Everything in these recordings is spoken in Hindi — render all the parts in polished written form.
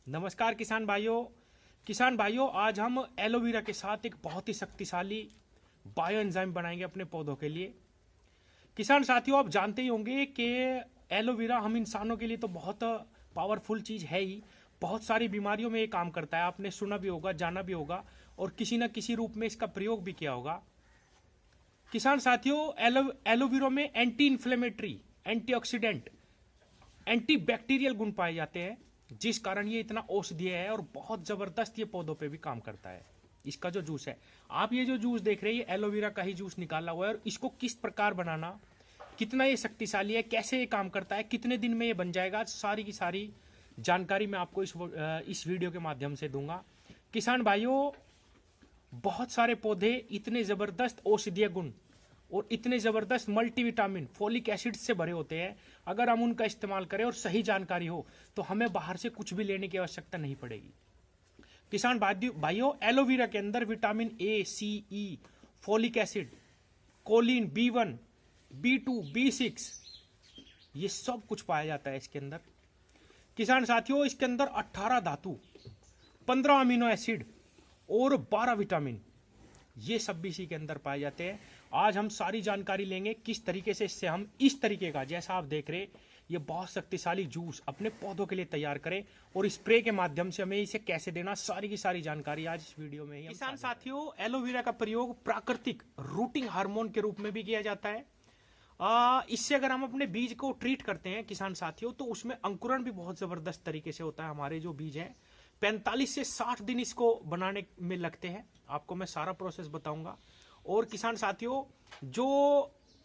नमस्कार किसान भाइयों, आज हम एलोवेरा के साथ एक बहुत ही शक्तिशाली बायो एंजाइम बनाएंगे अपने पौधों के लिए। किसान साथियों, आप जानते ही होंगे कि एलोवेरा हम इंसानों के लिए तो बहुत पावरफुल चीज है ही। बहुत सारी बीमारियों में ये काम करता है, आपने सुना भी होगा, जाना भी होगा और किसी न किसी रूप में इसका प्रयोग भी किया होगा। किसान साथियों, एलोवेरा में anti inflammatory, antioxidant, anti bacterial गुण पाए जाते हैं, जिस कारण ये इतना औषधीय है और बहुत जबरदस्त ये पौधों पे भी काम करता है। इसका जो जूस है, आप ये जो जूस देख रहे हैं, ये एलोवेरा का ही जूस निकाला हुआ है। और इसको किस प्रकार बनाना, कितना ये शक्तिशाली है, कैसे ये काम करता है, कितने दिन में ये बन जाएगा, सारी की सारी जानकारी मैं आपको इस वीडियो के माध्यम से दूंगा। किसान भाइयों, बहुत सारे पौधे इतने जबरदस्त औषधीय गुण और इतने जबरदस्त मल्टीविटामिन, फोलिक एसिड से भरे होते हैं। अगर हम उनका इस्तेमाल करें और सही जानकारी हो तो हमें बाहर से कुछ भी लेने की आवश्यकता नहीं पड़ेगी। किसान भाइयों, एलोवेरा के अंदर vitamin A, C, E, folic acid, choline, B1, B2, B6, ये सब कुछ पाया जाता है इसके अंदर। किसान साथियों, इसके अंदर 18 धातु, 15 अमीनो एसिड और 12 विटामिन, ये सब भी इसी के अंदर पाए जाते हैं। आज हम सारी जानकारी लेंगे किस तरीके से इससे हम इस तरीके का, जैसा आप देख रहे, ये बहुत शक्तिशाली जूस अपने पौधों के लिए तैयार करें और स्प्रे के माध्यम से हमें इसे कैसे देना, सारी की सारी जानकारी आज इस वीडियो में ही। किसान साथियों, एलोवेरा का प्रयोग प्राकृतिक रूटिंग हार्मोन के रूप में भी किया जाता है। इससे अगर हम अपने बीज को ट्रीट करते हैं किसान साथियों, तो उसमें अंकुरण भी बहुत जबरदस्त तरीके से होता है। हमारे जो बीज हैं 45 से 60 दिन इसको बनाने में लगते हैं। आपको मैं सारा प्रोसेस बताऊंगा। और किसान साथियों, जो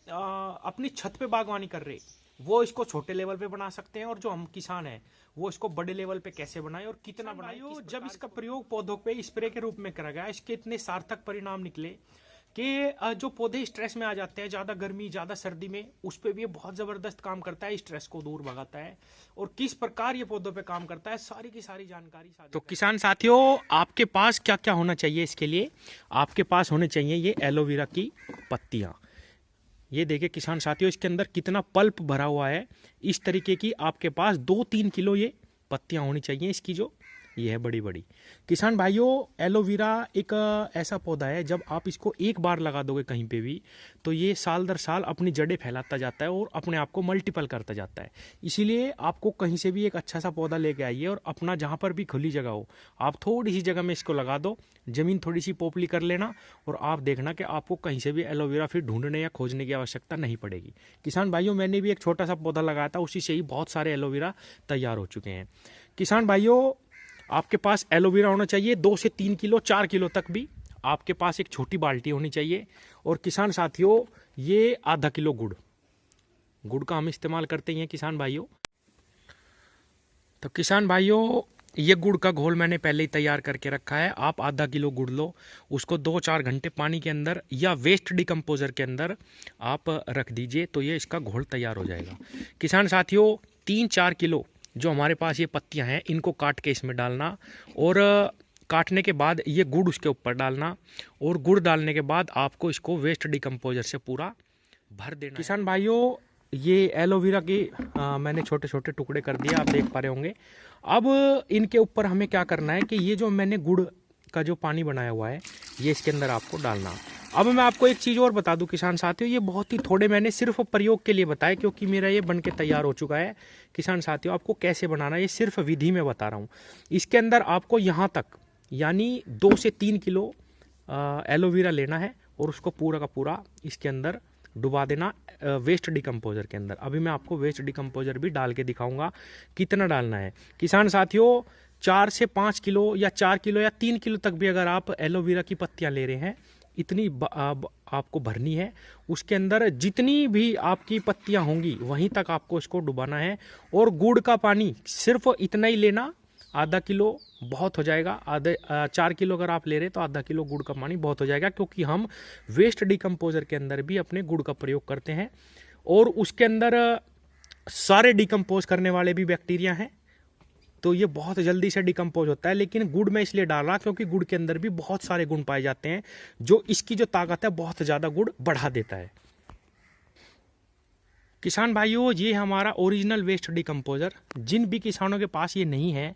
अपनी छत पे बागवानी कर रहे, वो इसको छोटे लेवल पे बना सकते हैं, और जो हम किसान हैं वो इसको बड़े लेवल पे कैसे बनाएं और कितना बनाएं। जब इसका प्रयोग पौधों पे स्प्रे के रूप में करा गया, इसके इतने सार्थक परिणाम निकले कि जो पौधे स्ट्रेस में आ जाते हैं, ज्यादा गर्मी, ज्यादा सर्दी में, उस पर भी ये बहुत जबरदस्त काम करता है, स्ट्रेस को दूर भगाता है। और किस प्रकार ये पौधों पे काम करता है, सारी की सारी जानकारी। तो किसान साथियों, आपके पास क्या क्या होना चाहिए इसके लिए? आपके पास होने चाहिए ये एलोवेरा की पत्तियां। ये देखिए किसान साथियों, इसके अंदर कितना पल्प भरा हुआ है। इस तरीके की आपके पास 2-3 किलो ये पत्तियां होनी चाहिए इसकी, जो ये है बड़ी बड़ी। किसान भाइयों, एलोवेरा एक ऐसा पौधा है, जब आप इसको एक बार लगा दोगे कहीं पे भी, तो ये साल दर साल अपनी जड़ें फैलाता जाता है और अपने आप को मल्टीपल करता जाता है। इसीलिए आपको कहीं से भी एक अच्छा सा पौधा लेके आइए और अपना जहाँ पर भी खुली जगह हो, आप थोड़ी सी जगह में इसको लगा दो, जमीन थोड़ी सी पोपली कर लेना, और आप देखना कि आपको कहीं से भी एलोवेरा फिर ढूंढने या खोजने की आवश्यकता नहीं पड़ेगी। किसान भाइयों, मैंने भी एक छोटा सा पौधा लगाया था, उसी से ही बहुत सारे एलोवेरा तैयार हो चुके हैं। किसान भाइयों, आपके पास एलोवेरा होना चाहिए 2 से 3 किलो, 4 किलो तक भी। आपके पास एक छोटी बाल्टी होनी चाहिए। और किसान साथियों, ये आधा किलो गुड़ का हम इस्तेमाल करते हैं किसान भाइयों। तो किसान भाइयों, ये गुड़ का घोल मैंने पहले ही तैयार करके रखा है। आप आधा किलो गुड़ लो, उसको 2-4 घंटे पानी के अंदर या वेस्ट डिकम्पोजर के अंदर आप रख दीजिए, तो ये इसका घोल तैयार हो जाएगा। किसान साथियों, 3-4 किलो जो हमारे पास ये पत्तियां हैं, इनको काट के इसमें डालना, और काटने के बाद ये गुड़ उसके ऊपर डालना, और गुड़ डालने के बाद आपको इसको वेस्ट डिकम्पोजर से पूरा भर देना। किसान भाइयों, ये एलोवेरा की मैंने छोटे छोटे टुकड़े कर दिए, आप देख पा रहे होंगे। अब इनके ऊपर हमें क्या करना है कि ये जो मैंने गुड़ का जो पानी बनाया हुआ है, ये इसके अंदर आपको डालना। अब मैं आपको एक चीज़ और बता दूं किसान साथियों, ये बहुत ही थोड़े मैंने सिर्फ प्रयोग के लिए बताया, क्योंकि मेरा ये बन के तैयार हो चुका है। किसान साथियों, आपको कैसे बनाना, ये सिर्फ विधि में बता रहा हूँ। इसके अंदर आपको यहाँ तक, यानी 2 से 3 किलो एलोवेरा लेना है, और उसको पूरा का पूरा इसके अंदर डुबा देना वेस्ट डिकम्पोजर के अंदर। अभी मैं आपको वेस्ट डिकम्पोजर भी डाल के दिखाऊंगा कितना डालना है। किसान साथियों, 4 से 5 किलो या 4 किलो या 3 किलो तक भी अगर आप एलोवेरा की पत्तियां ले रहे हैं, इतनी आपको भरनी है। उसके अंदर जितनी भी आपकी पत्तियां होंगी वहीं तक आपको इसको डुबाना है। और गुड़ का पानी सिर्फ इतना ही लेना, आधा किलो बहुत हो जाएगा। 4 किलो अगर आप ले रहे तो आधा किलो गुड़ का पानी बहुत हो जाएगा, क्योंकि हम वेस्ट डिकम्पोजर के अंदर भी अपने गुड़ का प्रयोग करते हैं, और उसके अंदर सारे डिकम्पोज करने वाले भी बैक्टीरिया हैं, तो ये बहुत जल्दी से डिकम्पोज होता है। लेकिन गुड़ में इसलिए डाला क्योंकि गुड़ के अंदर भी बहुत सारे गुण पाए जाते हैं, जो इसकी जो ताकत है बहुत ज़्यादा गुड़ बढ़ा देता है। किसान भाइयों, ये हमारा ओरिजिनल वेस्ट डिकम्पोजर। जिन भी किसानों के पास ये नहीं है,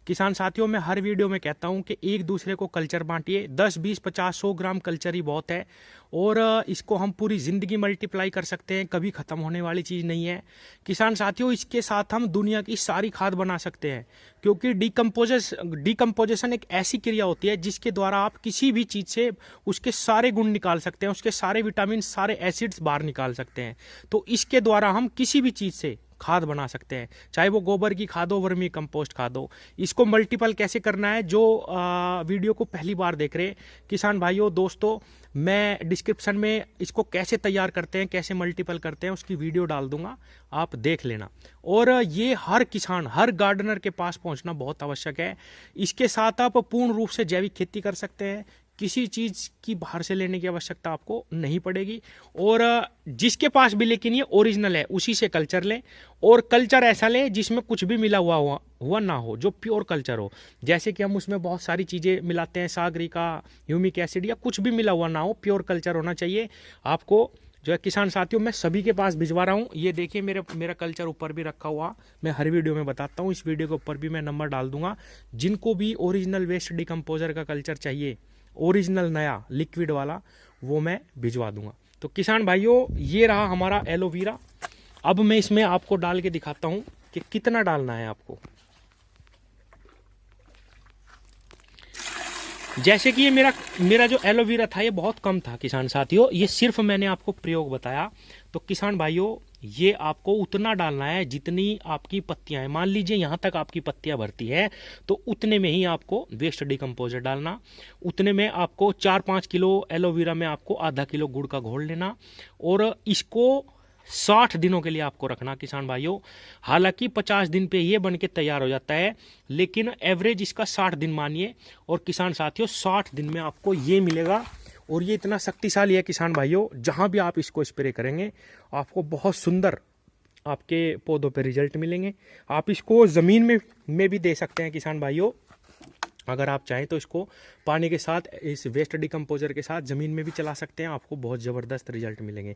किसान साथियों, मैं हर वीडियो में कहता हूं कि एक दूसरे को कल्चर बांटिए। 10, 20, 50, 100 ग्राम कल्चर ही बहुत है और इसको हम पूरी ज़िंदगी मल्टीप्लाई कर सकते हैं, कभी ख़त्म होने वाली चीज़ नहीं है। किसान साथियों, इसके साथ हम दुनिया की सारी खाद बना सकते हैं, क्योंकि डिकम्पोजिशन एक ऐसी क्रिया होती है जिसके द्वारा आप किसी भी चीज़ से उसके सारे गुण निकाल सकते हैं, उसके सारे विटामिन, सारे एसिड्स बाहर निकाल सकते हैं। तो इसके द्वारा हम किसी भी चीज़ से खाद बना सकते हैं, चाहे वो गोबर की खाद हो, वर्मी कंपोस्ट खाद हो। इसको मल्टीपल कैसे करना है, जो वीडियो को पहली बार देख रहे किसान भाइयों दोस्तों, मैं डिस्क्रिप्शन में इसको कैसे तैयार करते हैं, कैसे मल्टीपल करते हैं, उसकी वीडियो डाल दूंगा, आप देख लेना। और ये हर किसान, हर गार्डनर के पास पहुंचना बहुत आवश्यक है। इसके साथ आप पूर्ण रूप से जैविक खेती कर सकते हैं, किसी चीज़ की बाहर से लेने की आवश्यकता आपको नहीं पड़ेगी। और जिसके पास भी लेकिन ये ओरिजिनल है, उसी से कल्चर लें, और कल्चर ऐसा लें जिसमें कुछ भी मिला हुआ ना हो, जो प्योर कल्चर हो। जैसे कि हम उसमें बहुत सारी चीज़ें मिलाते हैं, सागरिका, ह्यूमिक एसिड, या कुछ भी मिला हुआ ना हो, प्योर कल्चर होना चाहिए आपको। जो है किसान साथियों, मैं सभी के पास भिजवा रहा हूँ। ये देखिए मेरा कल्चर ऊपर भी रखा हुआ, मैं हर वीडियो में बताता हूँ। इस वीडियो के ऊपर भी मैं नंबर डाल दूंगा। जिनको भी ओरिजिनल वेस्ट डिकम्पोजर का कल्चर चाहिए, ओरिजिनल नया लिक्विड वाला, वो मैं भिजवा दूंगा। तो किसान भाइयों, ये रहा हमारा एलोवेरा। अब मैं इसमें आपको डाल के दिखाता हूं कि कितना डालना है आपको। जैसे कि ये मेरा जो एलोवेरा था, ये बहुत कम था किसान साथियों, ये सिर्फ मैंने आपको प्रयोग बताया। तो किसान भाइयों, ये आपको उतना डालना है जितनी आपकी पत्तियां हैं। मान लीजिए यहां तक आपकी पत्तियां भरती है, तो उतने में ही आपको वेस्ट डिकम्पोजर डालना। उतने में आपको 4-5 किलो एलोवेरा में आपको आधा किलो गुड़ का घोल लेना, और इसको 60 दिनों के लिए आपको रखना किसान भाइयों। हालांकि 50 दिन पे ये बन के तैयार हो जाता है, लेकिन एवरेज इसका 60 दिन मानिए। और किसान साथियों, 60 दिन में आपको ये मिलेगा। और ये इतना शक्तिशाली है किसान भाइयों, जहां भी आप इसको स्प्रे करेंगे आपको बहुत सुंदर आपके पौधों पे रिजल्ट मिलेंगे। आप इसको ज़मीन में भी दे सकते हैं किसान भाइयों, अगर आप चाहें तो इसको पानी के साथ, इस वेस्ट डिकम्पोजर के साथ ज़मीन में भी चला सकते हैं, आपको बहुत ज़बरदस्त रिजल्ट मिलेंगे।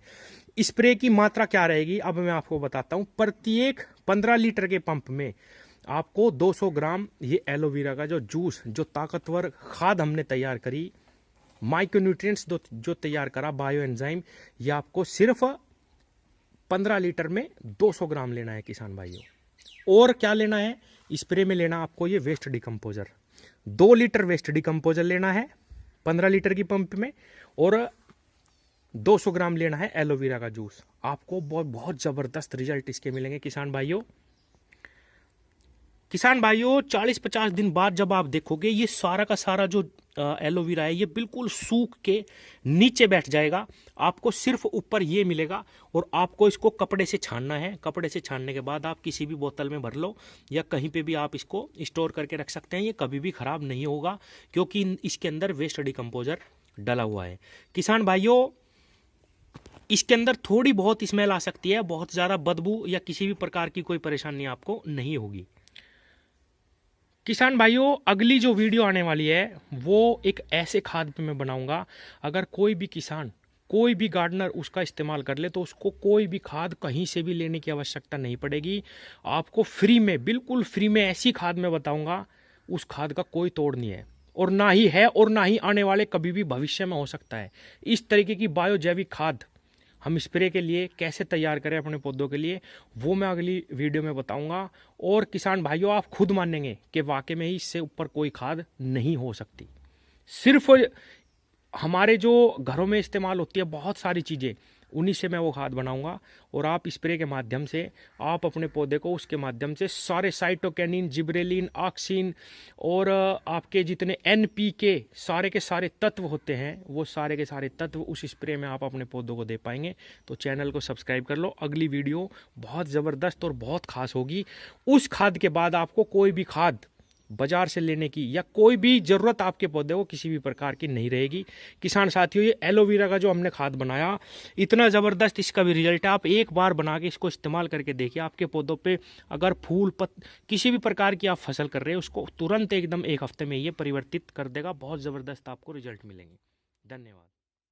स्प्रे की मात्रा क्या रहेगी, अब मैं आपको बताता हूँ। प्रत्येक 15 लीटर के पंप में आपको 200 ग्राम ये एलोवेरा का जो जूस, जो ताकतवर खाद हमने तैयार करी, माइक्रोन्यूट्रिएंट्स जो तैयार करा, बायो एंजाइम, ये आपको सिर्फ 15 लीटर में 200 ग्राम लेना है किसान भाइयों। और क्या लेना है, स्प्रे में लेना आपको ये waste decomposer 2 litre waste decomposer लेना है 15 लीटर की पंप में, और 200 ग्राम लेना है एलोवेरा का जूस। आपको बहुत ज़बरदस्त रिजल्ट इसके मिलेंगे किसान भाइयों। किसान भाइयों, 40-50 दिन बाद जब आप देखोगे, ये सारा का सारा जो एलोवेरा है, ये बिल्कुल सूख के नीचे बैठ जाएगा। आपको सिर्फ ऊपर ये मिलेगा, और आपको इसको कपड़े से छानना है। कपड़े से छानने के बाद आप किसी भी बोतल में भर लो, या कहीं पे भी आप इसको स्टोर करके रख सकते हैं। ये कभी भी खराब नहीं होगा, क्योंकि इसके अंदर वेस्ट डिकम्पोजर डला हुआ है। किसान भाइयों, इसके अंदर थोड़ी बहुत स्मेल आ सकती है, बहुत ज़्यादा बदबू या किसी भी प्रकार की कोई परेशानी आपको नहीं होगी। किसान भाइयों, अगली जो वीडियो आने वाली है वो एक ऐसे खाद पे मैं बनाऊंगा, अगर कोई भी किसान, कोई भी गार्डनर उसका इस्तेमाल कर ले, तो उसको कोई भी खाद कहीं से भी लेने की आवश्यकता नहीं पड़ेगी। आपको फ्री में, बिल्कुल फ्री में ऐसी खाद मैं बताऊंगा, उस खाद का कोई तोड़ नहीं है, और ना ही है, और ना ही आने वाले कभी भी भविष्य में हो सकता है। इस तरीके की बायो जैविक खाद हम स्प्रे के लिए कैसे तैयार करें अपने पौधों के लिए, वो मैं अगली वीडियो में बताऊंगा। और किसान भाइयों, आप खुद मानेंगे कि वाकई में ही इससे ऊपर कोई खाद नहीं हो सकती। सिर्फ हमारे जो घरों में इस्तेमाल होती है बहुत सारी चीज़ें, उन्हीं से मैं वो खाद बनाऊंगा। और आप स्प्रे के माध्यम से आप अपने पौधे को, उसके माध्यम से सारे साइटोकिनिन, जिबरेलिन, ऑक्सिन और आपके जितने NPK सारे के सारे तत्व होते हैं, वो सारे के सारे तत्व उस स्प्रे में आप अपने पौधों को दे पाएंगे। तो चैनल को सब्सक्राइब कर लो, अगली वीडियो बहुत ज़बरदस्त और बहुत खास होगी। उस खाद के बाद आपको कोई भी खाद बाजार से लेने की या कोई भी ज़रूरत आपके पौधे को किसी भी प्रकार की नहीं रहेगी। किसान साथियों, ये एलोवेरा का जो हमने खाद बनाया, इतना ज़बरदस्त इसका भी रिजल्ट है। आप एक बार बना के इसको इस्तेमाल करके देखिए, आपके पौधों पे अगर फूल किसी भी प्रकार की आप फसल कर रहे हैं, उसको तुरंत एकदम 1 हफ्ते में ये परिवर्तित कर देगा। बहुत ज़बरदस्त आपको रिजल्ट मिलेंगे। धन्यवाद।